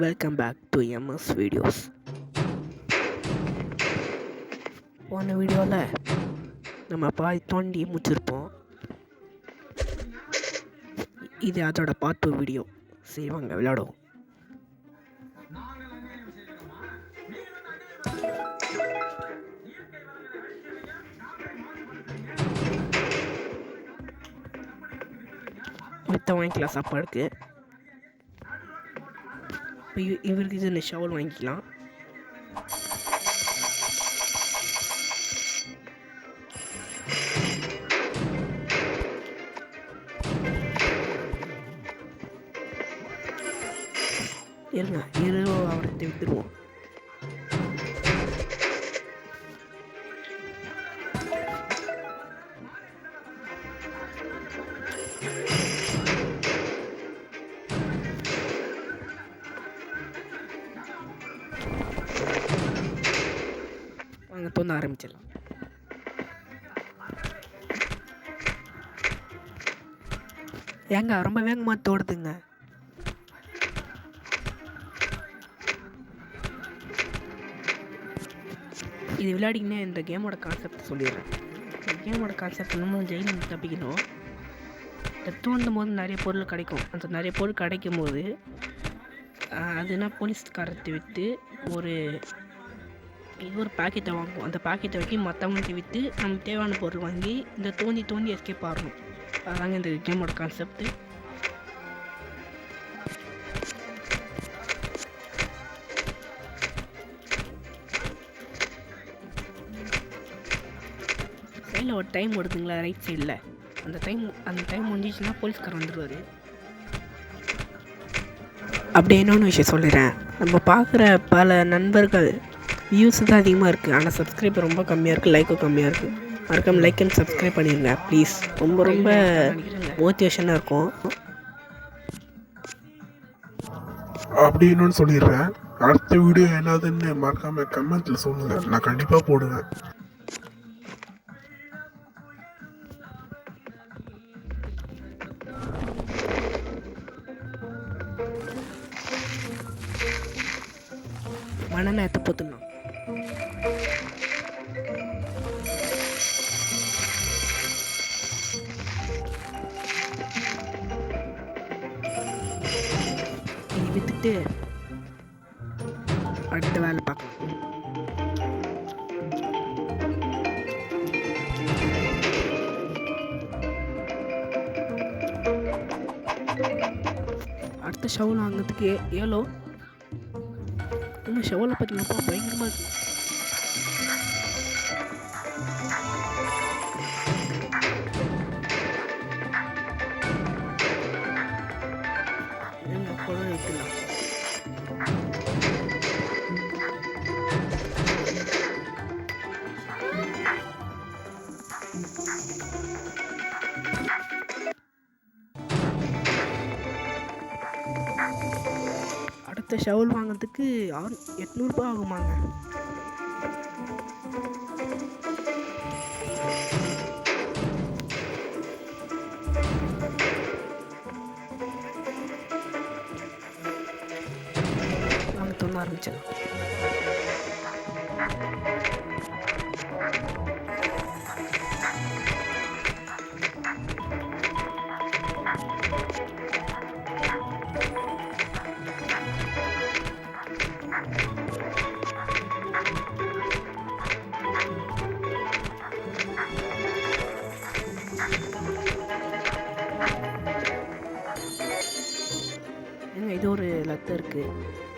Welcome back to MS videos. போன வீடியோவில் நம்ம பாதி தோண்டி முடிச்சிருப்போம். இது அதோட பார்ட் 2 வீடியோ. சரி வாங்க விளையாடுவோம். வித்த வாங்கிக்கலாம் சாப்பாடுக்கு. இப்போ இவருக்கு இது ஷவல் வாங்கிக்கலாம். இருங்க அவர்கிட்ட வித்துருவோம். வாங்க தோண்ட ஆரம்பிச்சிடலாம். ஏங்க ரொம்ப வேகமாக தோடுதுங்க. இது விளையாடிங்கன்னா இந்த கேமோட கான்செப்ட் சொல்லிடுறேன். இந்த கேமோட கான்செப்ட் நம்ம ஜெயிலில் தப்பிக்கணும். இந்த தோண்டும் போது நிறைய பொருள் கிடைக்கும். அந்த நிறைய பொருள் கிடைக்கும் போது அதுனா போலீஸ்காரத்தை விட்டு ஒரு பாக்கெட்டை வாங்குவோம். அந்த பாக்கெட்டை வைக்கி மற்றவங்களுக்கு விற்று நமக்கு தேவையான பொருள் வாங்கி இந்த தோண்டி எஸ்கேப் ஆகணும். அதாங்க இந்த கேமோட கான்செப்ட்டு. சைடில் ஒரு டைம் வருதுங்களா ரைட் சைடில், அந்த டைம் முடிஞ்சிச்சுன்னா போலீஸ்காரர் வந்துடுவார். அப்படி இன்னொன்று விஷயம் சொல்லிடுறேன். நம்ம பார்க்குற பல நண்பர்கள் வியூஸ் தான் அதிகமாக இருக்குது, ஆனால் சப்ஸ்கிரைபர் ரொம்ப கம்மியாக இருக்குது, லைக்கும் கம்மியாக இருக்குது. மறக்காமல் லைக் அண்ட் சப்ஸ்கிரைப் பண்ணிடுங்க ப்ளீஸ். ரொம்ப மோட்டிவேஷனாக இருக்கும். அப்படின்னு சொல்லிடுறேன். அடுத்த வீடியோ என்னதுன்னு மறக்காம கமெண்ட்ல சொல்லுங்க, நான் கண்டிப்பாக போடுவேன். மணலை எடுத்து போத்துடலாம். இது வித்துட்டு அடுத்த வேலை பார்க்கலாம். அடுத்த ஷவல் வாங்கிறதுக்கு எவ்வளோ? இன்னும் ஷவலை பார்த்தீங்கப்பா பயங்கரமாக இருக்கு. குழந்தை விட்டுலாம். அடுத்த ஷவல் வாங்கிறதுக்கு 800 ஆகுமாங்க. வாங்க தோண ஆரம்பிச்சிடலாம். இது ஒரு லெட்டர் இருக்குது.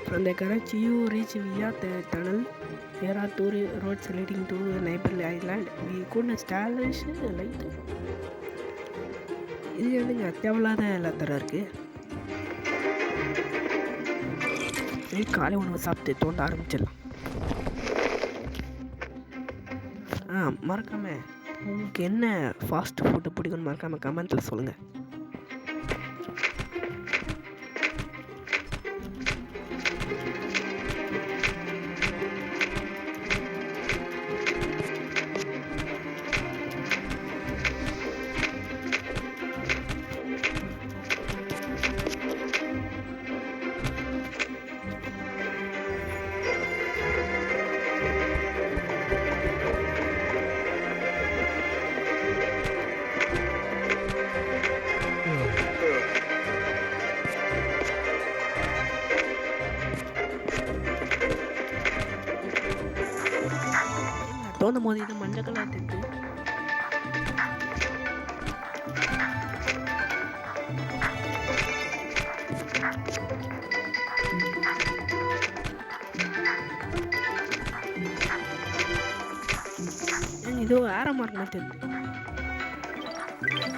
From the Karachi you reach via the tunnel there are 2 roads leading to neighborly island. We could establish light. இது வந்துங்க தேவையில்லாத லெட்டராக இருக்குது. சரி காலை உணவு சாப்பிட்டு தோண்ட ஆரம்பிச்சிடலாம். மறக்காமல் உங்களுக்கு என்ன ஃபாஸ்ட் ஃபுட்டு பிடிக்கும்னு மறக்காமல் கமெண்ட்டில் சொல்லுங்கள். தோண்டும் போது இது மஞ்சள் கலர் தெரியுது. ஏதோ வேற மார்க் மாதிரி தெரியுது.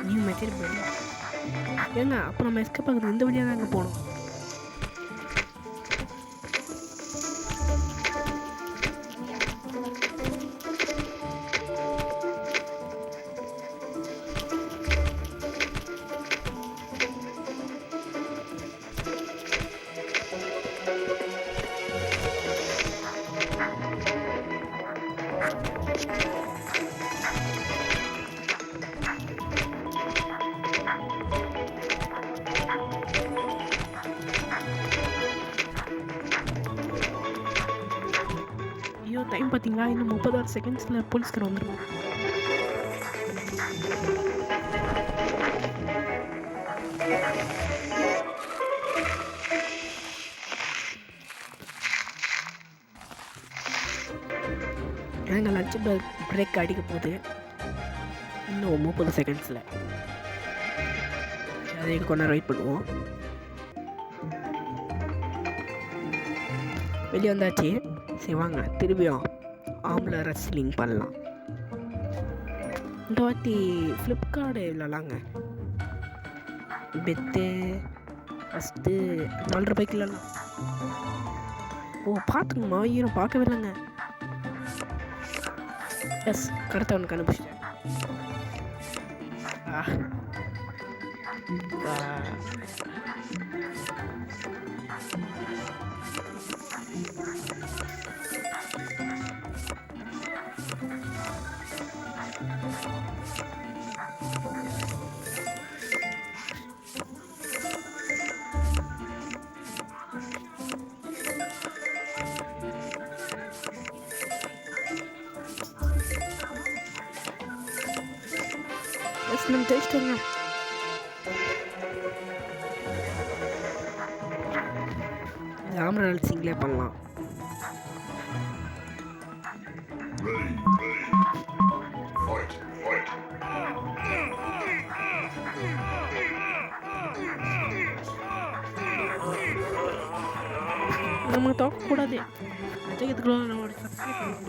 நியூ மெத்தட் போய் ஏங்க அப்போ நம்ம எஸ்கேப் ஆகுது இந்த வழியாக தான் அங்கே போகணும். ஐயோ டைம் பார்த்தீங்களா? இன்னும் 36 செகண்ட்ஸில் போலீஸ்கார் வந்துடுவோம். எங்கள் லஞ்ச் பிரேக் அடிக்க போகுது இன்னும் 30 செகண்ட்ஸில். அதை கொஞ்ச நேரம் வெயிட் பண்ணுவோம். வெளியே வந்தாச்சு. சரி வாங்க திரும்பியும் ஆம்பளை ரெஸ்லிங் பண்ணலாம். இந்த வாட்டி ஃப்ளிப்கார்டு விளாட்லாங்க. பெத்து ஃபஸ்ட்டு 4 ரூபாய்க்கு விளாட்லாம். ஓ பார்த்துங்கம்மா, ஐயோ பார்க்கவே இல்லைங்க. எஸ் கரெக்டாக ஒன்று கண்டுபிடிச்சிட்டேன். நம்ம ஜெயிச்சிட்டோங்க. ஆம்ரல் சிங்லே பண்ணலாம். நம்ம தோக்கக்கூடாது. ஜெயிக்கிறதுக்குள்ள நம்மளோட சப்ஸ்கிரைப் பண்ணுவோம்.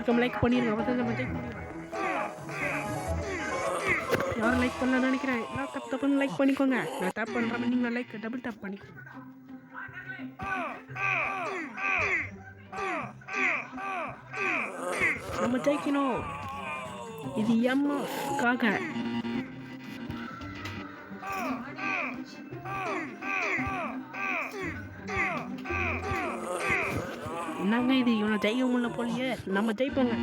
நம்ம லைக் பண்ணிடுங்க. அப்போ தான் நம்ம ஜெயிக்க முடியும். யாரும் லைக் பண்ணல நினைக்கிறேன். நான் தப்புன்னு லைக் பண்ணிக்கோங்க. நான் டேப் பண்ணுறேன், நீங்கள் லைக் டபுள் டேப் பண்ணிக்கோங்க. நம்ம ஜெயிக்கணும். இது எம்மாக்காக. என்னங்க இது? இவனை ஜெயிக்க முடியல போலியே. நம்ம ஜெயிப்போங்க.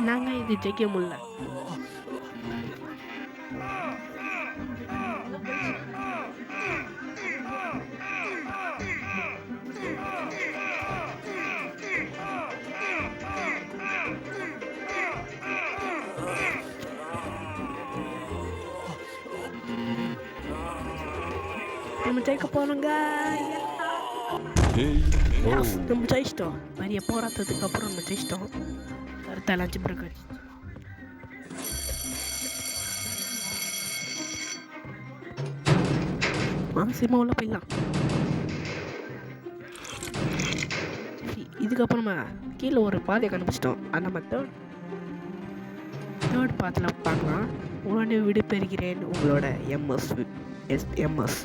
நாங்க இது ஜெயிக்க முடியல. நம்ம ஜெயிக்க போனோங்க. நம்ம ஜெயிச்சிட்டோம். நிறைய போராட்டத்துக்கு அப்புறம் நம்ம ஜெயிச்சிட்டோம். அடுத்த லஞ்ச் பிரேக் அடிச்சு சினிமா உள்ள போயிடலாம். சரி இதுக்கப்புறம் நம்ம கீழே ஒரு பாதையை கண்டுபிடிச்சிட்டோம். அது நம்ம தேர்ட் பாத்தில் பார்க்கலாம். உடனே விடைபெறுகிறேன் உங்களோட எம்எஸ்.